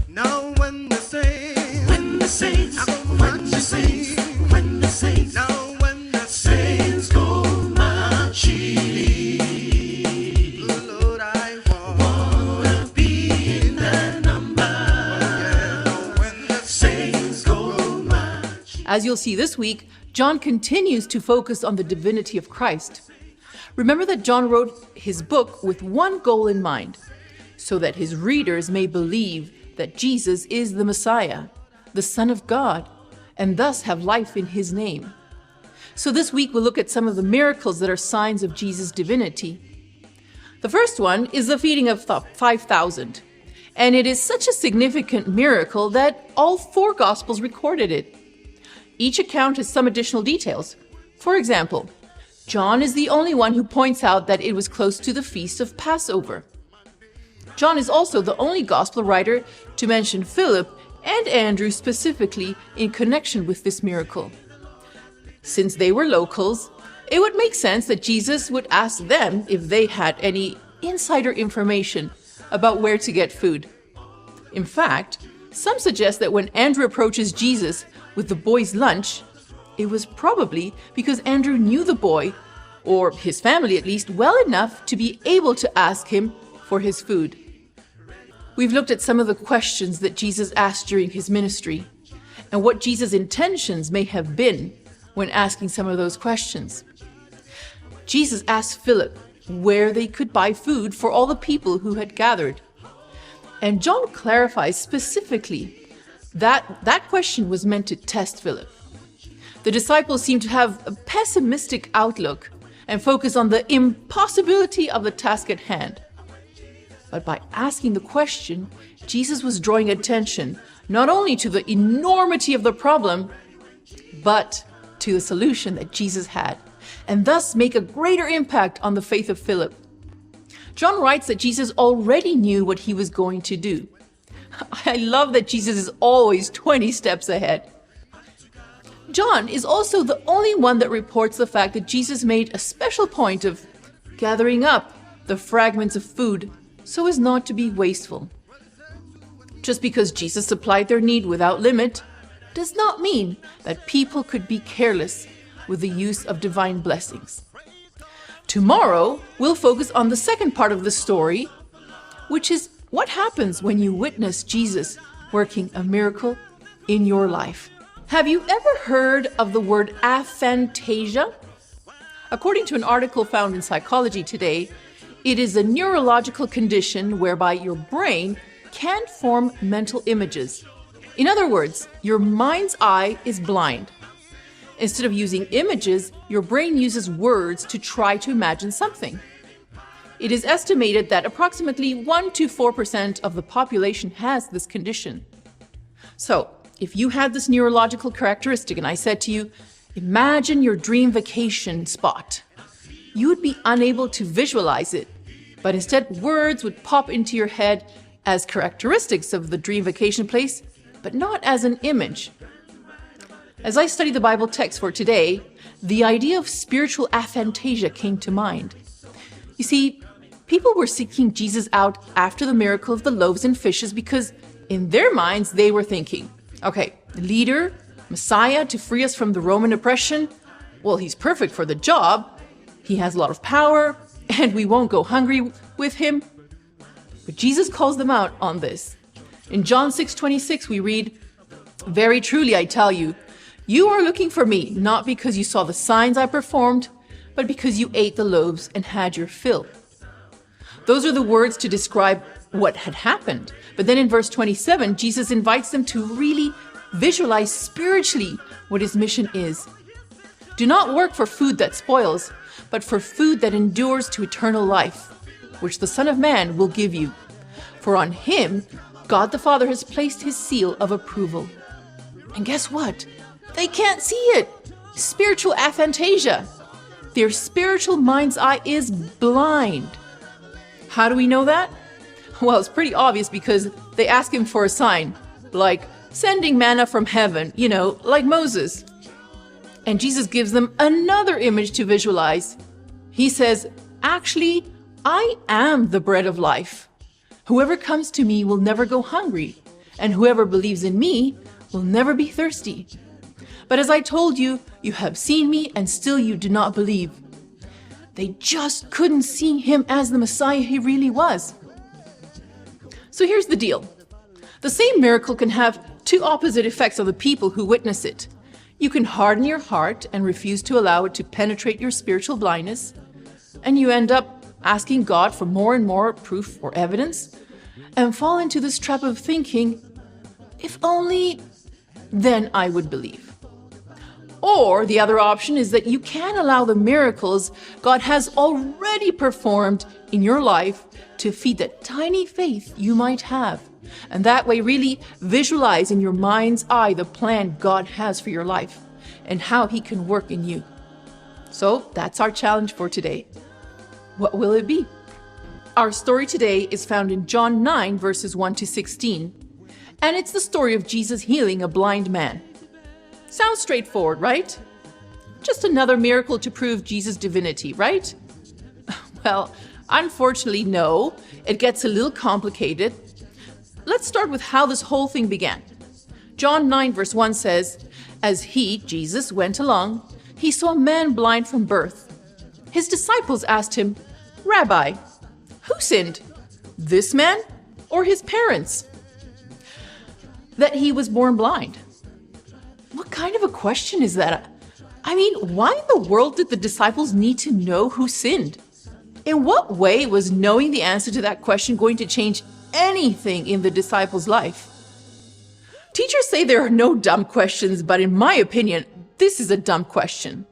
Now when the saints, When the saints, when the saints, when the saints, now when the saints go marching, Lord, I wanna be in their number. when the Saints go marching. As you'll see this week, John continues to focus on the divinity of Christ. Remember that John wrote his book with one goal in mind, so that his readers may believe that Jesus is the Messiah, the Son of God, and thus have life in his name. So this week we'll look at some of the miracles that are signs of Jesus' divinity. The first one is the feeding of 5,000, and it is such a significant miracle that all four Gospels recorded it. Each account has some additional details. For example, John is the only one who points out that it was close to the feast of Passover. John is also the only Gospel writer to mention Philip and Andrew specifically in connection with this miracle. Since they were locals, it would make sense that Jesus would ask them if they had any insider information about where to get food. In fact, some suggest that when Andrew approaches Jesus with the boy's lunch, it was probably because Andrew knew the boy, or his family at least, well enough to be able to ask him for his food. We've looked at some of the questions that Jesus asked during his ministry, and what Jesus' intentions may have been when asking some of those questions. Jesus asked Philip where they could buy food for all the people who had gathered. And John clarifies specifically that that question was meant to test Philip. The disciples seem to have a pessimistic outlook and focus on the impossibility of the task at hand. But by asking the question, Jesus was drawing attention not only to the enormity of the problem, but to the solution that Jesus had, and thus make a greater impact on the faith of Philip. John writes that Jesus already knew what he was going to do. I love that Jesus is always 20 steps ahead. John is also the only one that reports the fact that Jesus made a special point of gathering up the fragments of food so as not to be wasteful. Just because Jesus supplied their need without limit does not mean that people could be careless with the use of divine blessings. Tomorrow, we'll focus on the second part of the story, which is what happens when you witness Jesus working a miracle in your life. Have you ever heard of the word aphantasia? According to an article found in Psychology Today, it is a neurological condition whereby your brain can't form mental images. In other words, your mind's eye is blind. Instead of using images, your brain uses words to try to imagine something. It is estimated that approximately 1 to 4% of the population has this condition. So, if you had this neurological characteristic and I said to you, imagine your dream vacation spot, you would be unable to visualize it, but instead words would pop into your head as characteristics of the dream vacation place, but not as an image. As I studied the Bible text for today, the idea of spiritual aphantasia came to mind. You see, people were seeking Jesus out after the miracle of the loaves and fishes because in their minds they were thinking, okay, leader, Messiah to free us from the Roman oppression, well, he's perfect for the job. He has a lot of power and we won't go hungry with him. But Jesus calls them out on this. In John 6:26 we read, "Very truly I tell you, you are looking for me, not because you saw the signs I performed, but because you ate the loaves and had your fill." Those are the words to describe what had happened. But then in verse 27, Jesus invites them to really visualize spiritually what his mission is. Do not work for food that spoils, but for food that endures to eternal life, which the Son of Man will give you. For on him, God the Father has placed his seal of approval. And guess what? They can't see it. Spiritual aphantasia. Their spiritual mind's eye is blind. How do we know that? Well, it's pretty obvious because they ask him for a sign, like sending manna from heaven, like Moses. And Jesus gives them another image to visualize. He says, "Actually, I am the bread of life. Whoever comes to me will never go hungry, and whoever believes in me will never be thirsty. But as I told you, you have seen me and still you do not believe." They just couldn't see him as the Messiah he really was. So here's the deal. The same miracle can have two opposite effects on the people who witness it. You can harden your heart and refuse to allow it to penetrate your spiritual blindness, and you end up asking God for more and more proof or evidence, and fall into this trap of thinking, "If only, then I would believe." Or the other option is that you can allow the miracles God has already performed in your life to feed that tiny faith you might have, and that way really visualize in your mind's eye the plan God has for your life and how He can work in you. So that's our challenge for today. What will it be? Our story today is found in John 9 verses 1 to 16, and it's the story of Jesus healing a blind man. Sounds straightforward, right? Just another miracle to prove Jesus' divinity, right? Well, unfortunately, no. It gets a little complicated. Let's start with how this whole thing began. John 9 verse 1 says, "As he, Jesus, went along, he saw a man blind from birth. His disciples asked him, 'Rabbi, who sinned, this man or his parents, that he was born blind?'" What kind of a question is that? I mean, why in the world did the disciples need to know who sinned? In what way was knowing the answer to that question going to change anything in the disciples' life? Teachers say there are no dumb questions, but in my opinion, this is a dumb question.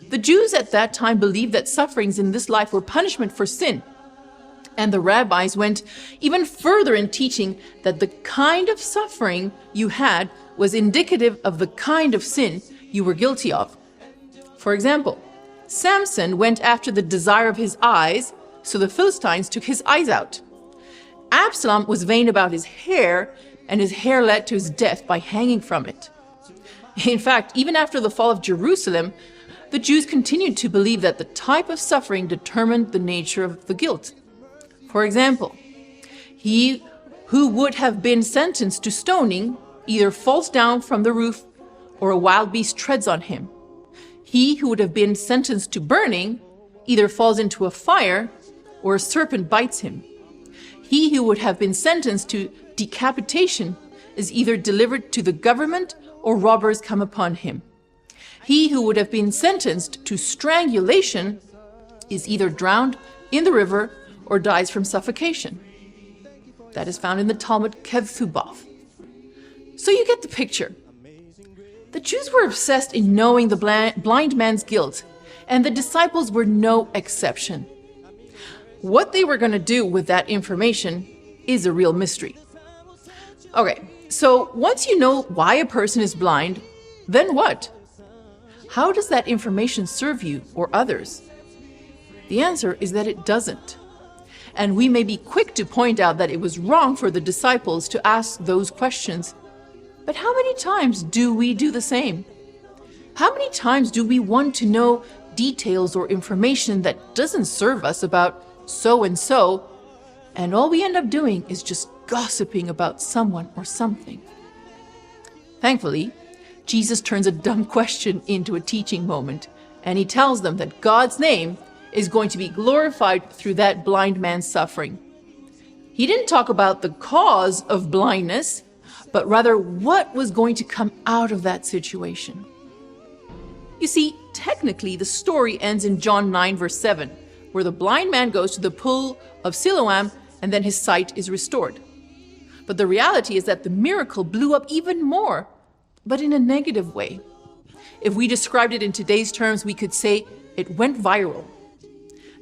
The Jews at that time believed that sufferings in this life were punishment for sin. And the rabbis went even further in teaching that the kind of suffering you had was indicative of the kind of sin you were guilty of. For example, Samson went after the desire of his eyes, so the Philistines took his eyes out. Absalom was vain about his hair, and his hair led to his death by hanging from it. In fact, even after the fall of Jerusalem, the Jews continued to believe that the type of suffering determined the nature of the guilt. For example, he who would have been sentenced to stoning either falls down from the roof or a wild beast treads on him. He who would have been sentenced to burning either falls into a fire or a serpent bites him. He who would have been sentenced to decapitation is either delivered to the government or robbers come upon him. He who would have been sentenced to strangulation is either drowned in the river or dies from suffocation. That is found in the Talmud Kethuboth. So you get the picture. The Jews were obsessed in knowing the blind man's guilt, and the disciples were no exception. What they were going to do with that information is a real mystery. Okay, so once you know why a person is blind, then what? How does that information serve you or others? The answer is that it doesn't. And we may be quick to point out that it was wrong for the disciples to ask those questions. But how many times do we do the same? How many times do we want to know details or information that doesn't serve us about so and so, and all we end up doing is just gossiping about someone or something? Thankfully, Jesus turns a dumb question into a teaching moment, and he tells them that God's name is going to be glorified through that blind man's suffering. He didn't talk about the cause of blindness, but rather what was going to come out of that situation. You see, technically the story ends in John 9 verse 7, where the blind man goes to the pool of Siloam and then his sight is restored. But the reality is that the miracle blew up even more, but in a negative way. If we described it in today's terms, we could say it went viral.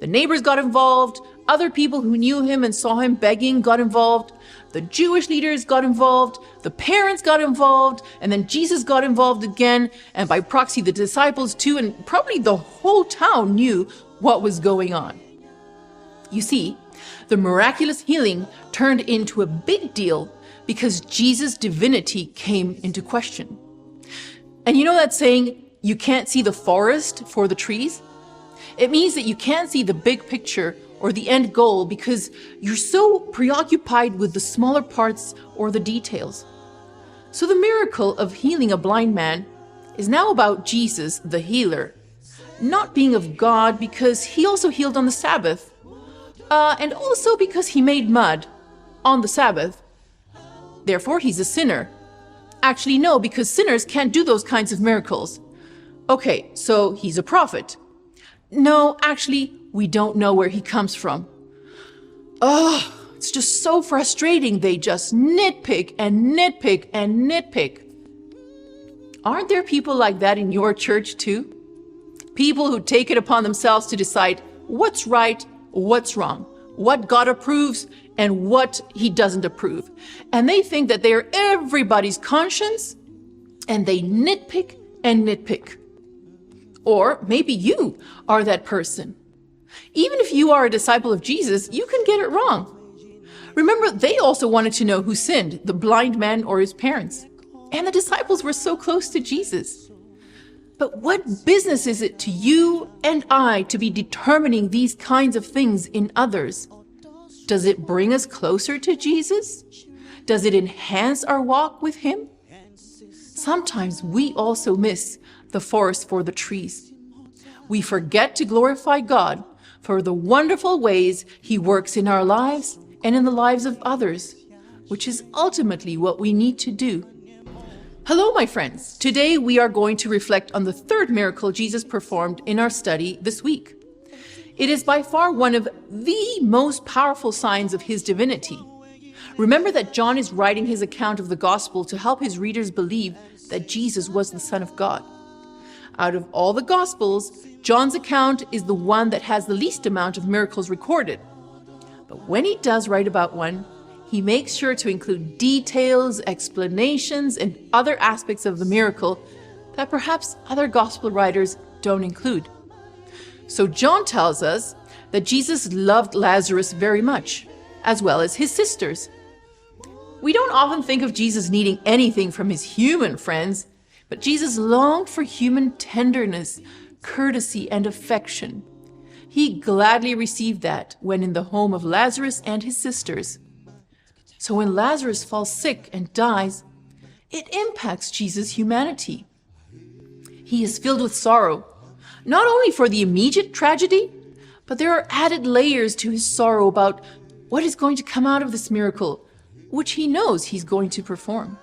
The neighbors got involved, other people who knew him and saw him begging got involved, the Jewish leaders got involved, the parents got involved, and then Jesus got involved again, and by proxy the disciples too, and probably the whole town knew what was going on. You see, the miraculous healing turned into a big deal because Jesus' divinity came into question. And you know that saying, you can't see the forest for the trees? It means that you can't see the big picture or the end goal because you're so preoccupied with the smaller parts or the details. So the miracle of healing a blind man is now about Jesus, the healer, not being of God because he also healed on the Sabbath, and also because he made mud on the Sabbath. Therefore, he's a sinner. Actually, no, because sinners can't do those kinds of miracles. Okay, so he's a prophet. No, actually, we don't know where he comes from. Oh, it's just so frustrating. They just nitpick and nitpick and nitpick. Aren't there people like that in your church too? People who take it upon themselves to decide what's right, what's wrong, what God approves and what he doesn't approve. And they think that they are everybody's conscience and they nitpick and nitpick. Or maybe you are that person. Even if you are a disciple of Jesus, you can get it wrong. Remember, they also wanted to know who sinned, the blind man or his parents. And the disciples were so close to Jesus. But what business is it to you and I to be determining these kinds of things in others? Does it bring us closer to Jesus? Does it enhance our walk with him? Sometimes we also miss the forest for the trees. We forget to glorify God for the wonderful ways he works in our lives and in the lives of others, which is ultimately what we need to do. Hello, my friends. Today we are going to reflect on the third miracle Jesus performed in our study this week. It is by far one of the most powerful signs of his divinity. Remember that John is writing his account of the gospel to help his readers believe that Jesus was the Son of God. Out of all the gospels, John's account is the one that has the least amount of miracles recorded. But when he does write about one, he makes sure to include details, explanations, and other aspects of the miracle that perhaps other gospel writers don't include. So John tells us that Jesus loved Lazarus very much, as well as his sisters. We don't often think of Jesus needing anything from his human friends, but Jesus longed for human tenderness, courtesy, and affection. He gladly received that when in the home of Lazarus and his sisters. So when Lazarus falls sick and dies, it impacts Jesus' humanity. He is filled with sorrow, not only for the immediate tragedy, but there are added layers to his sorrow about what is going to come out of this miracle, which he knows he's going to perform.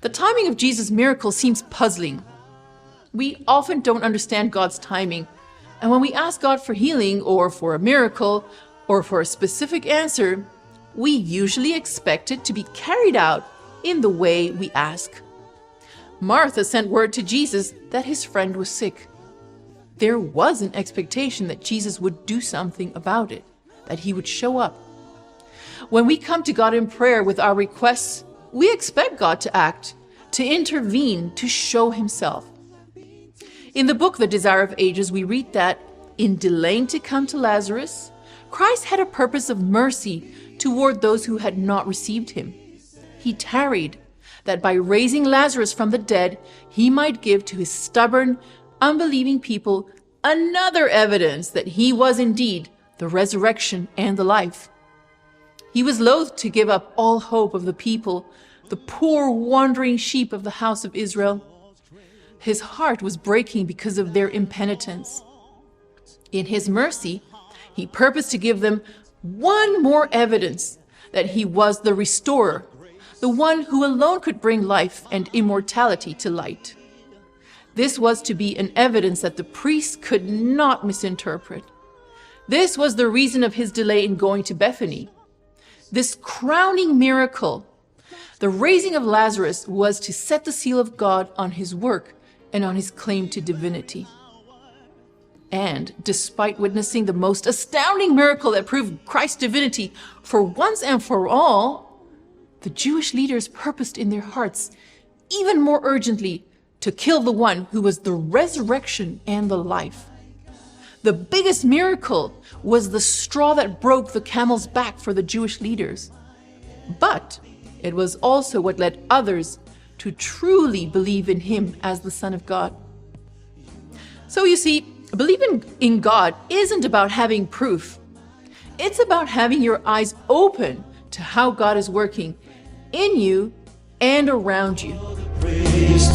The timing of Jesus' miracle seems puzzling. We often don't understand God's timing, and when we ask God for healing or for a miracle or for a specific answer, we usually expect it to be carried out in the way we ask. Martha sent word to Jesus that his friend was sick. There was an expectation that Jesus would do something about it, that he would show up. When we come to God in prayer with our requests, we expect God to act, to intervene, to show himself. In the book, The Desire of Ages, we read that in delaying to come to Lazarus, Christ had a purpose of mercy toward those who had not received him. He tarried, that by raising Lazarus from the dead, he might give to his stubborn, unbelieving people another evidence that he was indeed the resurrection and the life. He was loath to give up all hope of the people, the poor wandering sheep of the house of Israel. His heart was breaking because of their impenitence. In his mercy, he purposed to give them one more evidence that he was the restorer, the one who alone could bring life and immortality to light. This was to be an evidence that the priests could not misinterpret. This was the reason of his delay in going to Bethany. This crowning miracle, the raising of Lazarus, was to set the seal of God on his work and on his claim to divinity. And despite witnessing the most astounding miracle that proved Christ's divinity for once and for all, the Jewish leaders purposed in their hearts even more urgently to kill the one who was the resurrection and the life. The biggest miracle was the straw that broke the camel's back for the Jewish leaders. But it was also what led others to truly believe in him as the Son of God. So you see, believing in God isn't about having proof. It's about having your eyes open to how God is working in you and around you. Praise